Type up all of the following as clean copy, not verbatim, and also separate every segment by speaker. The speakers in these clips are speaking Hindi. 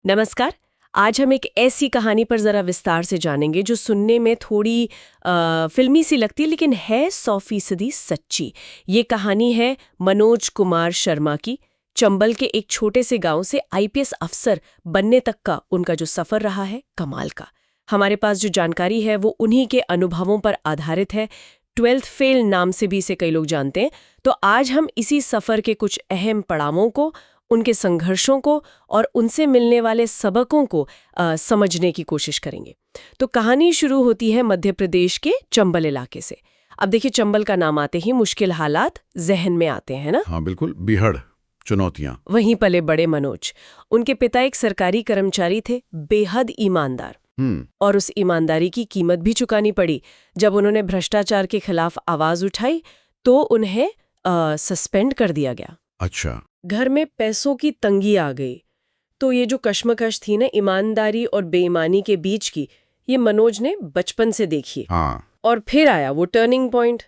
Speaker 1: नमस्कार। आज हम एक ऐसी कहानी पर ज़रा विस्तार से जानेंगे जो सुनने में थोड़ी फिल्मी सी लगती है लेकिन है 100% सच्ची। ये कहानी है मनोज कुमार शर्मा की। चंबल के एक छोटे से गांव से आईपीएस अफसर बनने तक का उनका जो सफ़र रहा है, कमाल का। हमारे पास जो जानकारी है वो उन्हीं के अनुभवों पर आधारित है। 12th फेल नाम से भी इसे कई लोग जानते हैं। तो आज हम इसी सफ़र के कुछ अहम पड़ावों को, उनके संघर्षों को और उनसे मिलने वाले सबकों को समझने की कोशिश करेंगे। तो कहानी शुरू होती है मध्य प्रदेश के चंबल इलाके से। अब देखिए, चंबल का नाम आते ही मुश्किल हालात जहन में आते हैं ना।
Speaker 2: हाँ बिल्कुल, बीहड़, चुनौतियां।
Speaker 1: वहीं पले बड़े मनोज। उनके पिता एक सरकारी कर्मचारी थे, बेहद ईमानदार। और उस ईमानदारी की कीमत भी चुकानी पड़ी। जब उन्होंने भ्रष्टाचार के खिलाफ आवाज उठाई तो उन्हें सस्पेंड कर दिया गया।
Speaker 2: अच्छा।
Speaker 1: घर में पैसों की तंगी आ गई। तो ये जो कश्मकश थी ना ईमानदारी और बेईमानी के बीच की, ये मनोज ने बचपन से देखी।
Speaker 2: हाँ
Speaker 1: और फिर आया वो टर्निंग पॉइंट,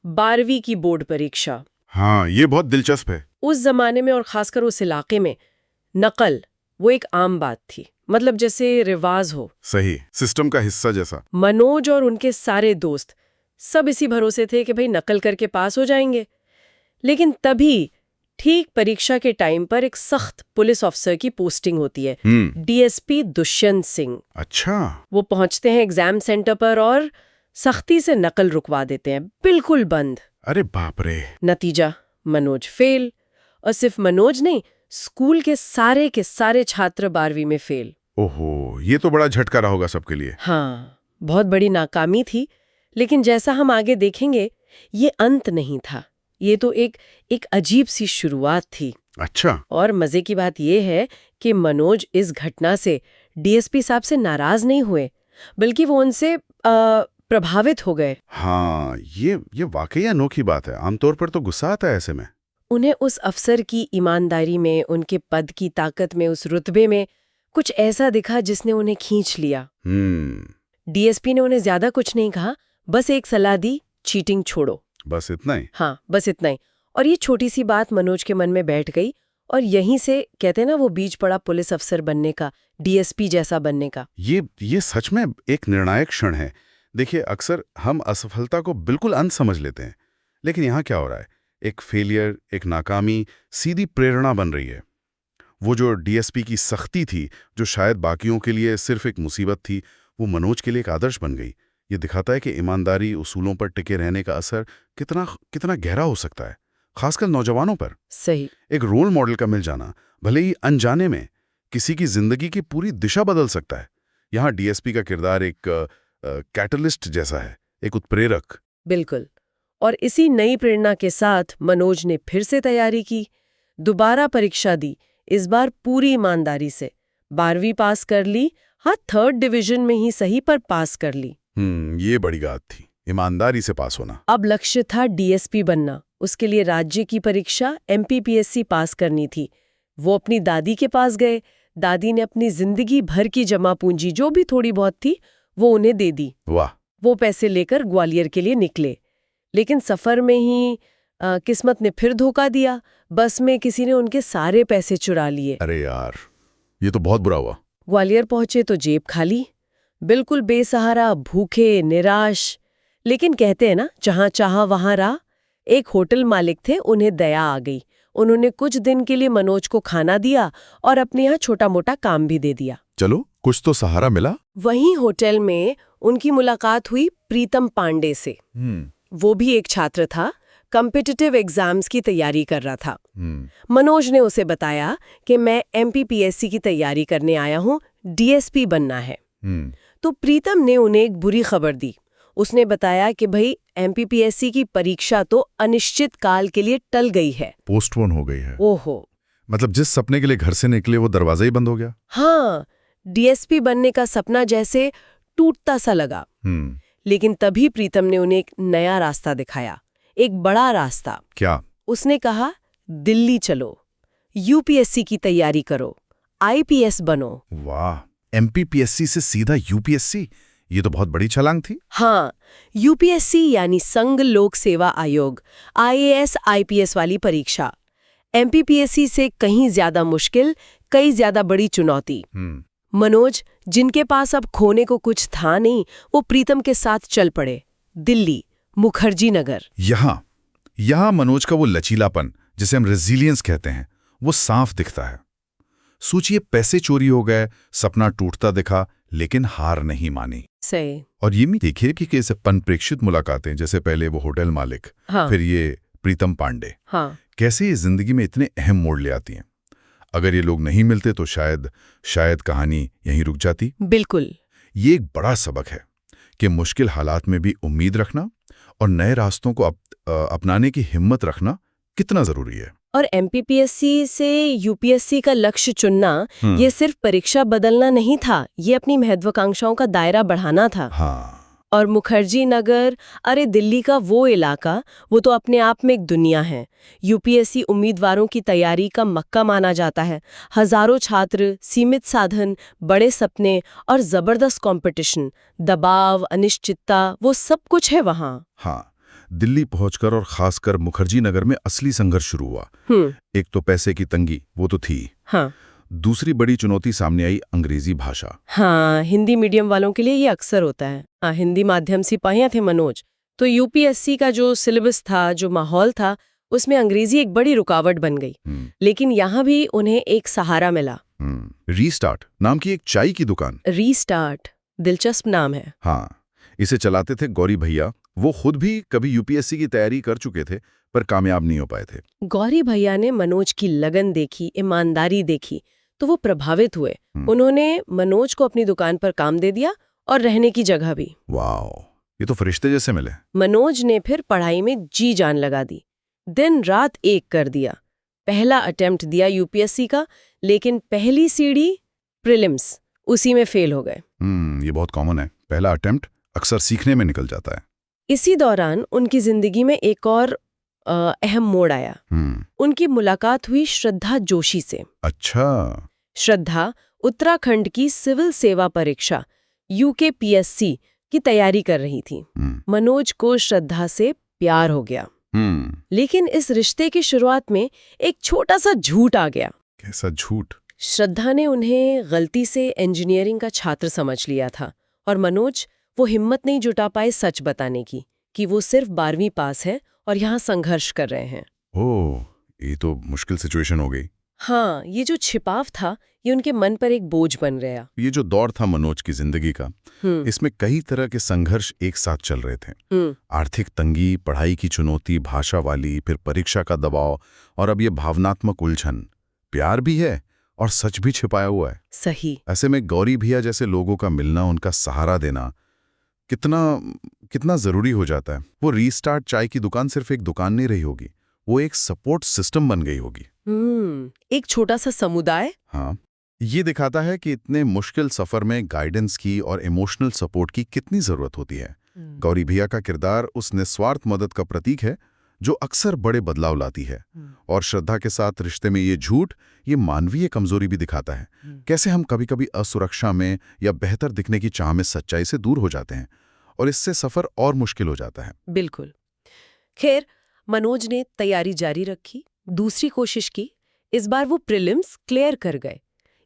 Speaker 1: 12वीं की बोर्ड परीक्षा।
Speaker 2: हाँ, ये बहुत दिलचस्प है।
Speaker 1: उस जमाने में और खासकर उस इलाके में नकल वो एक आम बात थी, मतलब जैसे रिवाज हो।
Speaker 2: सही, सिस्टम का हिस्सा जैसा।
Speaker 1: मनोज और उनके सारे दोस्त सब इसी भरोसे थे कि भाई नकल करके पास हो जाएंगे। लेकिन तभी ठीक परीक्षा के टाइम पर एक सख्त पुलिस ऑफिसर की पोस्टिंग होती है, डीएसपी दुष्यंत सिंह।
Speaker 2: अच्छा।
Speaker 1: वो पहुंचते हैं एग्जाम सेंटर पर और सख्ती से नकल रुकवा देते हैं, बिल्कुल बंद।
Speaker 2: अरे बाप रे।
Speaker 1: नतीजा, मनोज फेल। और सिर्फ मनोज नहीं, स्कूल के सारे छात्र 12वीं में फेल।
Speaker 2: ओहो, ये तो बड़ा झटका रहा होगा सबके लिए।
Speaker 1: हाँ, बहुत बड़ी नाकामी थी। लेकिन जैसा हम आगे देखेंगे, ये अंत नहीं था। ये तो एक अजीब सी शुरुआत थी।
Speaker 2: अच्छा।
Speaker 1: और मजे की बात ये है कि मनोज इस घटना से डीएसपी साहब से नाराज नहीं हुए, बल्कि वो उनसे प्रभावित हो गए।
Speaker 2: हाँ, ये वाकई अनोखी बात है। आमतौर पर तो गुस्सा आता है ऐसे में।
Speaker 1: उन्हें उस अफसर की ईमानदारी में, उनके पद की ताकत में, उस रुतबे में कुछ ऐसा दिखा जिसने उन्हें खींच लिया। डीएसपी ने उन्हें ज्यादा कुछ नहीं कहा, बस एक सलाह दी, चीटिंग छोड़ो।
Speaker 2: बस इतना ही?
Speaker 1: हाँ, बस इतना ही। और ये छोटी सी बात मनोज के मन में बैठ गई और यहीं से कहते हैं ना वो बीज पड़ा पुलिस अफसर बनने का, डीएसपी जैसा बनने का।
Speaker 2: ये सच में एक निर्णायक क्षण है। देखिए, अक्सर हम असफलता को बिल्कुल अंत समझ लेते हैं, लेकिन यहाँ क्या हो रहा है? एक फेलियर, एक नाकामी सीधी प्रेरणा बन रही है। वो जो डीएसपी की सख्ती थी, जो शायद बाकियों के लिए सिर्फ एक मुसीबत थी, वो मनोज के लिए एक आदर्श बन गई। ये दिखाता है कि ईमानदारी, उसूलों पर टिके रहने का असर कितना गहरा हो सकता है, खासकर नौजवानों पर।
Speaker 1: सही।
Speaker 2: एक रोल मॉडल का मिल जाना, भले ही अनजाने में, किसी की जिंदगी की पूरी दिशा बदल सकता है। यहाँ डीएसपी का किरदार एक कैटलिस्ट जैसा है, एक उत्प्रेरक।
Speaker 1: बिल्कुल। और इसी नई प्रेरणा के साथ मनोज ने फिर से तैयारी की, दोबारा परीक्षा दी, इस बार पूरी ईमानदारी से। 12वीं पास कर ली। हाँ, 3rd डिवीजन में ही सही, पर पास कर ली।
Speaker 2: ये बड़ी बात थी, ईमानदारी से पास होना।
Speaker 1: अब लक्ष्य था डीएसपी बनना। उसके लिए राज्य की परीक्षा एमपीपीएससी पास करनी थी। वो अपनी दादी के पास गए। दादी ने अपनी जिंदगी भर की जमा पूंजी, जो भी थोड़ी बहुत थी, वो उन्हें दे दी।
Speaker 2: वाह।
Speaker 1: वो पैसे लेकर ग्वालियर के लिए निकले। लेकिन सफर में ही किस्मत ने फिर धोखा दिया। बस में किसी ने उनके सारे पैसे चुरा लिए।
Speaker 2: अरे यार, ये तो बहुत बुरा हुआ।
Speaker 1: ग्वालियर पहुंचे तो जेब खाली, बिल्कुल बेसहारा, भूखे, निराश। लेकिन कहते हैं ना, जहां चाहा वहां राह। एक होटल मालिक थे, उन्हें दया आ गई। उन्होंने कुछ दिन के लिए मनोज को खाना दिया और अपने यहाँ छोटा मोटा काम भी दे दिया।
Speaker 2: चलो, कुछ तो सहारा मिला।
Speaker 1: वहीं होटल में उनकी मुलाकात हुई प्रीतम पांडे से। वो भी एक छात्र था, कॉम्पिटिटिव एग्जाम्स की तैयारी कर रहा था। मनोज ने उसे बताया कि मैं एमपीपीएससी की तैयारी करने आया हूँ, डीएसपी बनना है। तो प्रीतम ने उन्हें एक बुरी खबर दी। उसने बताया कि भाई, एमपीपीएससी की परीक्षा तो अनिश्चित काल के लिए टल गई है,
Speaker 2: पोस्टपोन हो गई है।
Speaker 1: ओहो।
Speaker 2: मतलब जिस सपने के लिए घर से निकले वो दरवाजा ही बंद हो गया।
Speaker 1: हाँ, डीएसपी बनने का सपना जैसे टूटता सा लगा। लेकिन तभी प्रीतम ने उन्हें एक नया रास्ता दिखाया, एक बड़ा रास्ता।
Speaker 2: क्या?
Speaker 1: उसने कहा, दिल्ली चलो, यूपीएससी की तैयारी करो, आईपीएस बनो।
Speaker 2: वाह, एमपीपीएससी से सीधा यूपीएससी, ये तो बहुत बड़ी छलांग थी।
Speaker 1: हाँ, यूपीएससी यानी संघ लोक सेवा आयोग, आईएएस आईपीएस वाली परीक्षा। एमपीपीएससी से कहीं ज्यादा मुश्किल, कई ज्यादा बड़ी चुनौती। मनोज, जिनके पास अब खोने को कुछ था नहीं, वो प्रीतम के साथ चल पड़े दिल्ली, मुखर्जी नगर।
Speaker 3: यहाँ मनोज का वो लचीलापन, जिसे हम रेजिलियंस कहते हैं, वो साफ दिखता है। सोचिए, पैसे चोरी हो गए, सपना टूटता दिखा, लेकिन हार नहीं मानी।
Speaker 1: सही।
Speaker 3: और ये भी देखिए कि कैसे अनपेक्षित मुलाकातें, जैसे पहले वो होटल मालिक,
Speaker 1: हाँ।
Speaker 3: फिर ये प्रीतम पांडे,
Speaker 1: हाँ।
Speaker 3: कैसे ये जिंदगी में इतने अहम मोड़ ले आती हैं। अगर ये लोग नहीं मिलते तो शायद कहानी यहीं रुक जाती।
Speaker 1: बिल्कुल।
Speaker 3: ये एक बड़ा सबक है कि मुश्किल हालात में भी उम्मीद रखना और नए रास्तों को अपनाने की हिम्मत रखना कितना जरूरी है।
Speaker 1: और एमपीपीएससी से यूपीएससी का लक्ष्य चुनना, ये सिर्फ परीक्षा बदलना नहीं था, ये अपनी महत्वाकांक्षाओं का दायरा बढ़ाना था।
Speaker 3: हाँ।
Speaker 1: और मुखर्जी नगर, अरे दिल्ली का वो इलाका, वो तो अपने आप में एक दुनिया है। यूपीएससी उम्मीदवारों की तैयारी का मक्का माना जाता है। हजारों छात्र, सीमित साधन, बड़े सपने और जबरदस्त कंपटीशन, दबाव, अनिश्चितता, वो सब कुछ है वहाँ।
Speaker 3: हाँ, दिल्ली पहुंचकर और खासकर मुखर्जी नगर में असली संघर्ष शुरू हुआ। एक तो पैसे की तंगी, वो तो थी।
Speaker 1: हाँ।
Speaker 3: दूसरी बड़ी चुनौती सामने आई, अंग्रेजी भाषा।
Speaker 1: हाँ, हिंदी मीडियम वालों के लिए ये अक्सर होता है। हाँ, हिंदी माध्यम सिपाहियां थे मनोज, तो यूपीएससी का जो सिलेबस था, जो माहौल था, उसमें अंग्रेजी एक बड़ी रुकावट बन गई। लेकिन यहाँ भी उन्हें एक सहारा मिला।
Speaker 3: रीस्टार्ट नाम की एक चाय की दुकान।
Speaker 1: रीस्टार्ट, दिलचस्प नाम है।
Speaker 3: हाँ, इसे चलाते थे गौरी भैया। वो खुद भी कभी यूपीएससी की तैयारी कर चुके थे, पर कामयाब नहीं हो पाए थे।
Speaker 1: गौरी भैया ने मनोज की लगन देखी, ईमानदारी देखी, तो वो प्रभावित हुए। उन्होंने मनोज को अपनी दुकान पर काम दे दिया और रहने की जगह भी।
Speaker 3: वाह, ये तो फरिश्ते जैसे मिले।
Speaker 1: मनोज ने फिर पढ़ाई में जी जान लगा दी, दिन रात एक कर दिया। पहला अटेम्प्ट दिया यूपीएससी का, लेकिन पहली सीढ़ी प्रीलिम्स, उसी में फेल हो गए।
Speaker 3: ये बहुत कॉमन है, पहला अटेम्प्ट अक्सर सीखने में निकल जाता है।
Speaker 1: इसी दौरान उनकी जिंदगी में एक और अहम मोड़ आया। उनकी मुलाकात हुई श्रद्धा जोशी से।
Speaker 3: अच्छा।
Speaker 1: श्रद्धा उत्तराखंड की सिविल सेवा परीक्षा यूकेपीएससी की तैयारी कर रही थी। मनोज को श्रद्धा से प्यार हो गया। लेकिन इस रिश्ते की शुरुआत में एक छोटा सा झूठ आ गया।
Speaker 3: कैसा झूठ?
Speaker 1: श्रद्धा ने उन्हें गलती से इंजीनियरिंग का छात्र समझ लिया था और मनोज वो हिम्मत नहीं जुटा पाए सच बताने की कि वो सिर्फ 12वीं पास है और यहाँ संघर्ष कर रहे हैं।
Speaker 3: ओह, ये तो मुश्किल सिचुएशन हो गई।
Speaker 1: हाँ, ये जो छिपाव था, ये उनके मन पर एक बोझ बन गया।
Speaker 3: ये जो दौर था मनोज की जिंदगी का, इसमें कई तरह के संघर्ष एक साथ चल रहे थे। आर्थिक तंगी, पढ़ाई की चुनौती, भाषा वाली, फिर परीक्षा का दबाव, और अब ये भावनात्मक उलझन। प्यार भी है और सच भी छिपाया हुआ है।
Speaker 1: सही।
Speaker 3: ऐसे में गौरी भैया जैसे लोगों का मिलना, उनका सहारा देना कितना जरूरी हो जाता है। वो रीस्टार्ट चाय की दुकान सिर्फ एक दुकान नहीं रही होगी, वो एक सपोर्ट सिस्टम बन गई होगी।
Speaker 1: एक छोटा सा समुदाय।
Speaker 3: हाँ, ये दिखाता है कि इतने मुश्किल सफर में गाइडेंस की और इमोशनल सपोर्ट की कितनी जरूरत होती है। गौरी भैया का किरदार उस निस्वार्थ मदद का प्रतीक है जो अक्सर बड़े बदलाव लाती है। और श्रद्धा के साथ रिश्ते में ये झूठ, ये मानवीय कमजोरी भी दिखाता है। कैसे हम कभी कभी असुरक्षा में या बेहतर दिखने की चाह में सच्चाई से दूर हो जाते हैं, और इससे सफर और मुश्किल हो जाता है।
Speaker 1: बिल्कुल। खैर, मनोज ने तैयारी जारी रखी, दूसरी कोशिश की। इस बार वो प्रीलिम्स क्लियर कर गए।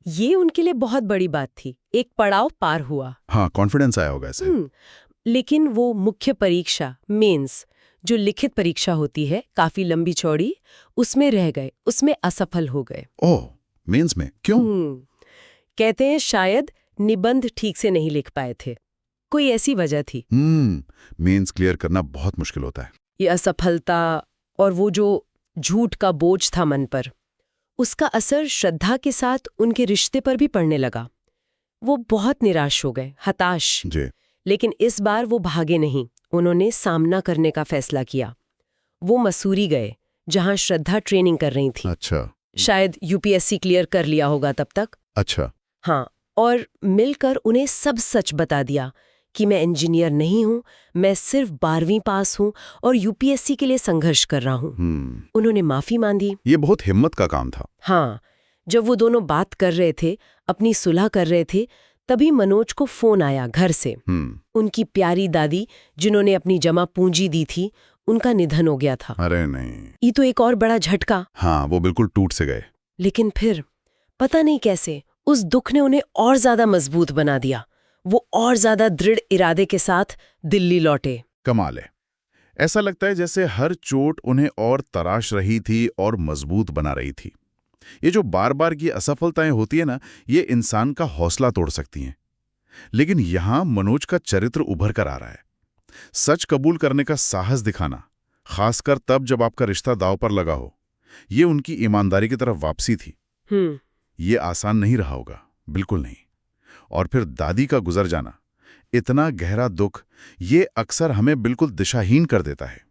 Speaker 1: ये उनके लिए बहुत बड़ी बात थी, एक पड़ाव पार हुआ।
Speaker 3: हाँ, कॉन्फिडेंस आया होगा ऐसे।
Speaker 1: लेकिन वो मुख्य परीक्षा, मेंस, जो लिखित परीक्षा होती है, काफी लंबी चौड़ी, उसमें रह गए, उसमें असफल हो गए।
Speaker 3: ओह, मेंस में क्यों?
Speaker 1: कहते हैं शायद निबंध ठीक से नहीं लिख पाए थे, कोई ऐसी वजह थी।
Speaker 3: मेंस क्लियर करना बहुत मुश्किल होता है।
Speaker 1: ये असफलता और वो जो झूठ का बोझ था मन पर, उसका असर श्रद्धा के साथ उनके रिश्ते पर भी पड़ने लगा। वो बहुत निराश हो गए, हताश।
Speaker 3: जी।
Speaker 1: लेकिन इस बार वो भागे नहीं, उन्होंने सामना करने का फैसला किया। वो मसूरी गए, जहां श्रद्धा ट्रेनिंग कर रही थी।
Speaker 3: अच्छा।
Speaker 1: शायद यूपीएससी क्लियर कर लिया होगा तब तक।
Speaker 3: अच्छा।
Speaker 1: हाँ, और मिलकर उन्हें सब सच बता दिया कि मैं इंजीनियर नहीं हूं, मैं सिर्फ 12वीं पास हूं और यूपीएससी के लिए संघर्ष कर रहा हूं। उन्होंने माफी मांगी।
Speaker 3: ये बहुत हिम्मत का काम था।
Speaker 1: हाँ, जब वो दोनों बात कर रहे थे, अपनी सुलह कर रहे थे, तभी मनोज को फोन आया घर से। उनकी प्यारी दादी, जिन्होंने अपनी जमा पूंजी दी थी, उनका निधन हो गया था।
Speaker 3: अरे नहीं,
Speaker 1: ये तो एक और बड़ा झटका।
Speaker 3: हाँ, वो बिल्कुल टूट से गए।
Speaker 1: लेकिन फिर पता नहीं कैसे उस दुख ने उन्हें और ज्यादा मजबूत बना दिया। वो और ज्यादा दृढ़ इरादे के साथ दिल्ली लौटे।
Speaker 3: कमाल है। ऐसा लगता है जैसे हर चोट उन्हें और तराश रही थी और मजबूत बना रही थी। ये जो बार बार की असफलताएं होती है ना, ये इंसान का हौसला तोड़ सकती हैं। लेकिन यहां मनोज का चरित्र उभर कर आ रहा है। सच कबूल करने का साहस दिखाना, खासकर तब जब आपका रिश्ता दांव पर लगा हो, ये उनकी ईमानदारी की तरफ वापसी थी। ये आसान नहीं रहा होगा, बिल्कुल नहीं। और फिर दादी का गुजर जाना, इतना गहरा दुख, ये अक्सर हमें बिल्कुल दिशाहीन कर देता है।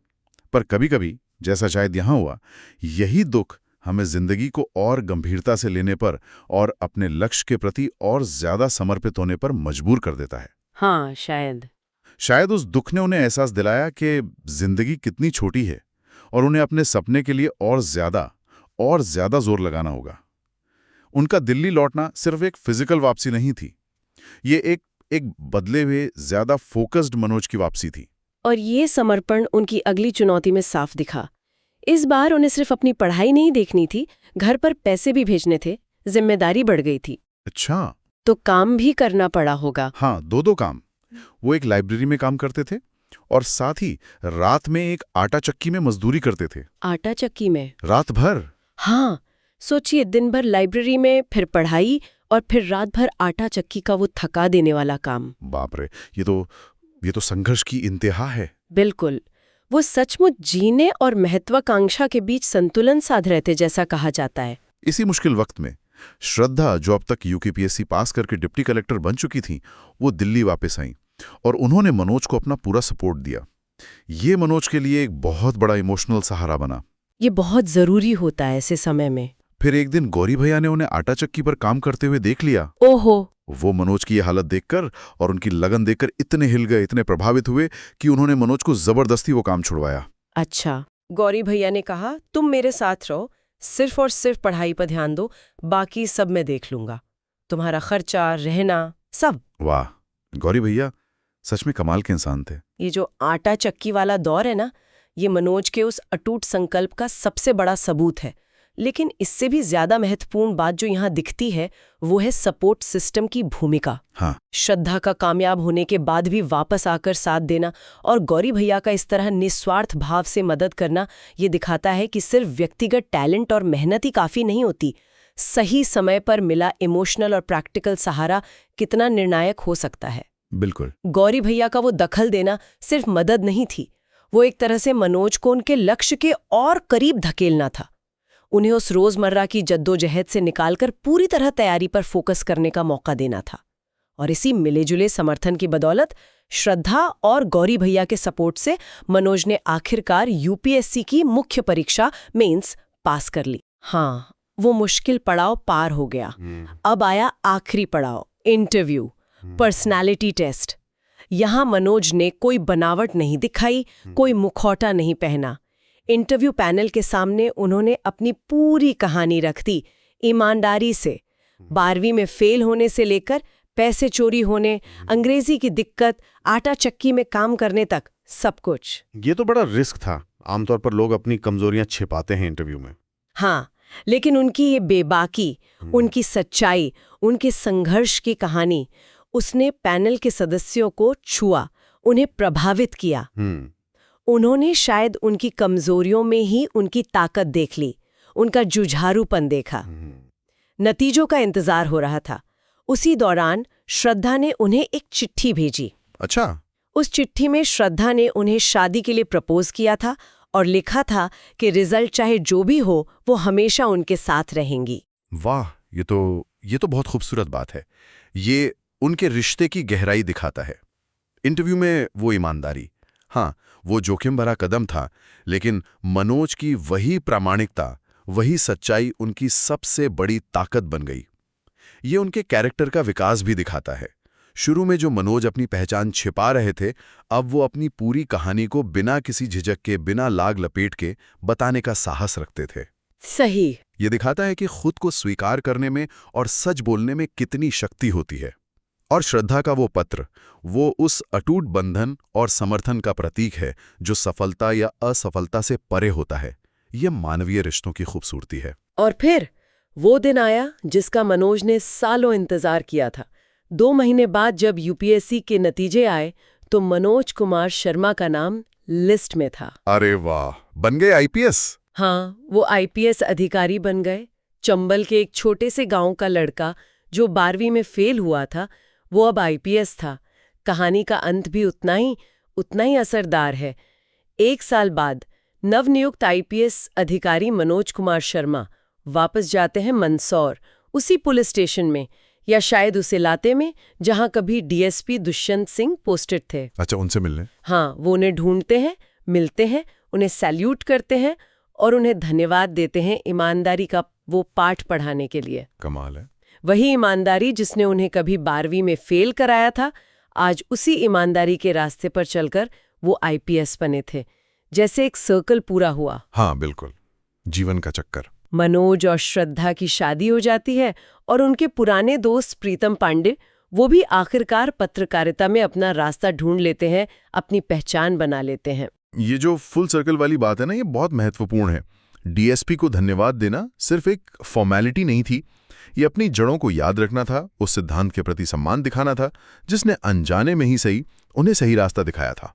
Speaker 3: पर कभी-कभी, जैसा शायद यहां हुआ, यही दुख हमें जिंदगी को और गंभीरता से लेने पर और अपने लक्ष्य के प्रति और ज्यादा समर्पित होने पर मजबूर कर देता है।
Speaker 1: हाँ, शायद
Speaker 3: उस दुख ने उन्हें एहसास दिलाया कि जिंदगी कितनी छोटी है और उन्हें अपने सपने के लिए और ज्यादा जोर लगाना होगा। उनका दिल्ली लौटना सिर्फ एक फिजिकल वापसी नहीं थी, ये एक बदले हुए, ज्यादा फोकस्ड मनोज की वापसी थी।
Speaker 1: और ये समर्पण उनकी अगली चुनौती में साफ दिखा। इस बार उन्हें सिर्फ अपनी पढ़ाई नहीं देखनी थी, घर पर पैसे भी भेजने थे, जिम्मेदारी बढ़ गई थी।
Speaker 3: अच्छा,
Speaker 1: तो काम भी करना पड़ा होगा।
Speaker 3: हाँ, दो काम। वो एक लाइब्रेरी में काम करते थे और साथ ही रात में एक आटा चक्की में मजदूरी करते थे।
Speaker 1: आटा चक्की में?
Speaker 3: रात भर?
Speaker 1: हाँ, सोचिए, दिन भर लाइब्रेरी में, फिर पढ़ाई और फिर रात भर आटा चक्की का वो थका देने वाला काम।
Speaker 3: बाप रे, ये तो संघर्ष की इंतहा है।
Speaker 1: बिल्कुल। वो सचमुच जीने और महत्वाकांक्षा के बीच संतुलन साध रहे थे, जैसा कहा जाता है।
Speaker 3: इसी मुश्किल वक्त में श्रद्धा, जो अब तक यूपीपीएससी पास करके डिप्टी कलेक्टर बन चुकी थी, वो दिल्ली वापस आईं और उन्होंने मनोज को अपना पूरा सपोर्ट दिया। ये मनोज के लिए एक बहुत बड़ा इमोशनल सहारा बना।
Speaker 1: ये बहुत जरूरी होता है ऐसे समय में।
Speaker 3: फिर एक दिन गौरी भैया ने उन्हें आटा चक्की पर काम करते हुए देख लिया।
Speaker 1: ओहो!
Speaker 3: वो मनोज की ये हालत देखकर और उनकी लगन देखकर इतने हिल गए, इतने प्रभावित हुए कि उन्होंने मनोज को जबरदस्ती वो काम छुड़वाया।
Speaker 1: अच्छा, गौरी भैया ने कहा, तुम मेरे साथ रहो, सिर्फ और सिर्फ पढ़ाई पर ध्यान दो, बाकी सब मैं देख लूंगा, तुम्हारा खर्चा, रहना, सब।
Speaker 3: वाह, गौरी भैया सच में कमाल के इंसान थे।
Speaker 1: ये जो आटा चक्की वाला दौर है ना, ये मनोज के उस अटूट संकल्प का सबसे बड़ा सबूत है। लेकिन इससे भी ज्यादा महत्वपूर्ण बात जो यहाँ दिखती है, वो है सपोर्ट सिस्टम की भूमिका।
Speaker 3: हाँ।
Speaker 1: श्रद्धा का कामयाब होने के बाद भी वापस आकर साथ देना और गौरी भैया का इस तरह निस्वार्थ भाव से मदद करना, ये दिखाता है कि सिर्फ व्यक्तिगत टैलेंट और मेहनत ही काफी नहीं होती। सही समय पर मिला इमोशनल और प्रैक्टिकल सहारा कितना निर्णायक हो सकता है।
Speaker 3: बिल्कुल।
Speaker 1: गौरी भैया का वो दखल देना सिर्फ मदद नहीं थी, वो एक तरह से मनोज को उनके लक्ष्य के और करीब धकेलना था। उन्हें उस रोजमर्रा की जद्दोजहद से निकालकर पूरी तरह तैयारी पर फोकस करने का मौका देना था। और इसी मिले-जुले समर्थन की बदौलत श्रद्धा और गौरी भैया के सपोर्ट से मनोज ने आखिरकार यूपीएससी की मुख्य परीक्षा मेंस पास कर ली। हाँ, वो मुश्किल पड़ाव पार हो गया। अब आया आखिरी पड़ाव, इंटरव्यू, पर्सनालिटी टेस्ट। यहां मनोज ने कोई बनावट नहीं दिखाई, कोई मुखौटा नहीं पहना। इंटरव्यू पैनल के सामने उन्होंने अपनी पूरी कहानी रख दी, ईमानदारी से। 12वीं में फेल होने से लेकर पैसे चोरी होने, अंग्रेजी की दिक्कत, आटा चक्की में काम करने तक, सब कुछ।
Speaker 2: ये तो बड़ा रिस्क था। आमतौर पर लोग अपनी कमजोरियां छिपाते हैं इंटरव्यू में।
Speaker 1: हाँ, लेकिन उनकी ये बेबाकी, उनकी सच्चाई, उनके संघर्ष की कहानी, उसने पैनल के सदस्यों को छुआ, उन्हें प्रभावित किया। उन्होंने शायद उनकी कमजोरियों में ही उनकी ताकत देख ली, उनका जुझारूपन देखा। नतीजों का इंतजार हो रहा था। उसी दौरान श्रद्धा ने उन्हें एक चिट्ठी भेजी।
Speaker 3: अच्छा।
Speaker 1: उस चिट्ठी में श्रद्धा ने उन्हें शादी के लिए प्रपोज किया था और लिखा था कि रिजल्ट चाहे जो भी हो, वो हमेशा उनके साथ रहेंगी।
Speaker 3: वाह, ये तो बहुत खूबसूरत बात है। ये उनके रिश्ते की गहराई दिखाता है। इंटरव्यू में वो ईमानदारी, हाँ, वो जोखिम भरा कदम था, लेकिन मनोज की वही प्रामाणिकता, वही सच्चाई उनकी सबसे बड़ी ताकत बन गई। ये उनके कैरेक्टर का विकास भी दिखाता है। शुरू में जो मनोज अपनी पहचान छिपा रहे थे, अब वो अपनी पूरी कहानी को बिना किसी झिझक के, बिना लाग लपेट के बताने का साहस रखते थे।
Speaker 1: सही।
Speaker 3: ये दिखाता है कि खुद को स्वीकार करने में और सच बोलने में कितनी शक्ति होती है। और श्रद्धा का वो पत्र, वो उस अटूट बंधन और समर्थन का प्रतीक है जो सफलता या असफलता से परे होता है। ये मानवीय रिश्तों की खूबसूरती है।
Speaker 1: और फिर वो दिन आया जिसका मनोज ने सालों इंतजार किया था। 2 महीने बाद जब यूपीएससी के नतीजे आए तो मनोज कुमार शर्मा का नाम लिस्ट में था।
Speaker 3: अरे वाह, बन गए आईपीएस।
Speaker 1: हाँ, वो आईपीएस अधिकारी बन गए। चंबल के एक छोटे से गांव का लड़का जो 12वीं में फेल हुआ था, वो अब आईपीएस था। कहानी का अंत भी उतना ही असरदार है। 1 साल बाद नवनियुक्त आईपीएस अधिकारी मनोज कुमार शर्मा वापस जाते हैं मंदसौर, उसी पुलिस स्टेशन में, या शायद उस इलाके में जहां कभी डीएसपी दुष्यंत सिंह पोस्टेड थे।
Speaker 3: अच्छा, उनसे मिलने?
Speaker 1: हाँ, वो उन्हें ढूंढते हैं, मिलते हैं, उन्हें सैल्यूट करते हैं और उन्हें धन्यवाद देते हैं ईमानदारी का वो पाठ पढ़ाने के लिए।
Speaker 3: कमाल है।
Speaker 1: वही ईमानदारी जिसने उन्हें कभी 12वीं में फेल कराया था, आज उसी ईमानदारी के रास्ते पर चलकर वो आईपीएस बने थे। जैसे एक सर्कल पूरा हुआ।
Speaker 3: हाँ बिल्कुल, जीवन का चक्कर।
Speaker 1: मनोज और श्रद्धा की शादी हो जाती है और उनके पुराने दोस्त प्रीतम पांडे, वो भी आखिरकार पत्रकारिता में अपना रास्ता ढूंढ लेते हैं, अपनी पहचान बना लेते हैं।
Speaker 3: ये जो फुल सर्कल वाली बात है ना, ये बहुत महत्वपूर्ण है। डीएसपी को धन्यवाद देना सिर्फ एक फॉर्मेलिटी नहीं थी, ये अपनी जड़ों को याद रखना था, उस सिद्धांत के प्रति सम्मान दिखाना था जिसने अनजाने में ही सही उन्हें सही रास्ता दिखाया था।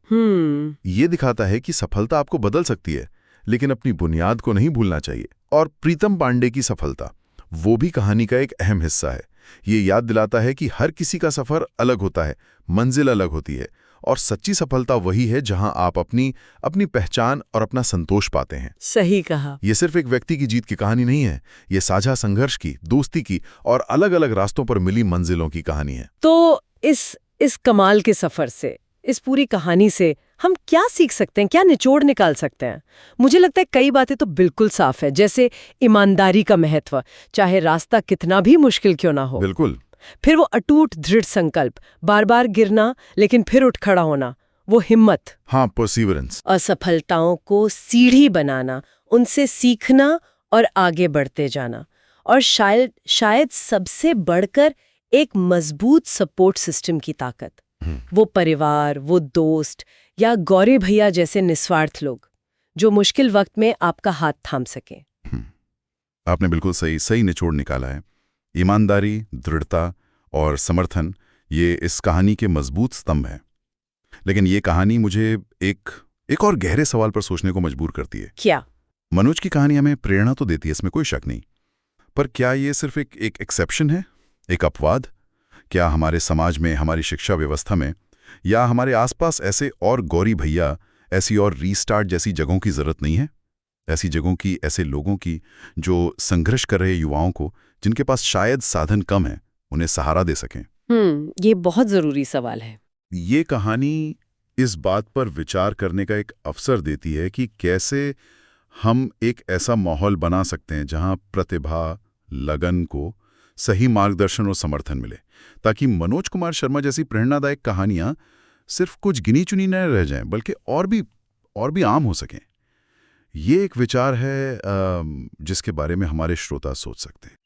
Speaker 3: ये दिखाता है कि सफलता आपको बदल सकती है, लेकिन अपनी बुनियाद को नहीं भूलना चाहिए। और प्रीतम पांडे की सफलता, वो भी कहानी का एक अहम हिस्सा है। ये याद दिलाता है कि हर किसी का सफर अलग होता है, मंजिल अलग होती है, और सच्ची सफलता वही है जहां आप अपनी पहचान और अपना संतोष पाते हैं।
Speaker 1: सही कहा।
Speaker 3: ये सिर्फ एक व्यक्ति की जीत की कहानी नहीं है, ये साझा संघर्ष की, दोस्ती की और अलग अलग रास्तों पर मिली मंजिलों की कहानी है।
Speaker 1: तो इस कमाल के सफर से, इस पूरी कहानी से हम क्या सीख सकते हैं, क्या निचोड़ निकाल सकते हैं? मुझे लगता है कई बातें तो बिल्कुल साफ है, जैसे ईमानदारी का महत्व, चाहे रास्ता कितना भी मुश्किल क्यों ना हो।
Speaker 3: बिल्कुल।
Speaker 1: फिर वो अटूट दृढ़ संकल्प, बार बार गिरना लेकिन फिर उठ खड़ा होना, वो हिम्मत।
Speaker 3: हाँ, परसिवरेंस।
Speaker 1: असफलताओं को सीढ़ी बनाना, उनसे सीखना और आगे बढ़ते जाना, और शायद सबसे बढ़कर एक मजबूत सपोर्ट सिस्टम की ताकत। वो परिवार, वो दोस्त या गौरी भैया जैसे निस्वार्थ लोग जो मुश्किल वक्त में आपका हाथ थाम सके।
Speaker 3: आपने बिल्कुल सही निचोड़ निकाला है। ईमानदारी, दृढ़ता और समर्थन, ये इस कहानी के मजबूत स्तंभ हैं। लेकिन ये कहानी मुझे एक और गहरे सवाल पर सोचने को मजबूर करती है।
Speaker 1: क्या?
Speaker 3: मनोज की कहानी हमें प्रेरणा तो देती है, इसमें कोई शक नहीं, पर क्या ये सिर्फ एक एक्सेप्शन है, एक अपवाद? क्या हमारे समाज में, हमारी शिक्षा व्यवस्था में या हमारे आसपास ऐसे और गौरी भैया, ऐसी और रीस्टार्ट जैसी जगहों की जरूरत नहीं है? ऐसी जगहों की, ऐसे लोगों की जो संघर्ष कर रहे युवाओं को, जिनके पास शायद साधन कम है, उन्हें सहारा दे सकें।
Speaker 1: ये बहुत जरूरी सवाल है।
Speaker 3: ये कहानी इस बात पर विचार करने का एक अवसर देती है कि कैसे हम एक ऐसा माहौल बना सकते हैं जहां प्रतिभा, लगन को सही मार्गदर्शन और समर्थन मिले, ताकि मनोज कुमार शर्मा जैसी प्रेरणादायक कहानियां सिर्फ कुछ गिनी चुनी न रह जाएं, बल्कि और भी आम हो सकें। ये एक विचार है जिसके बारे में हमारे श्रोता सोच सकते हैं।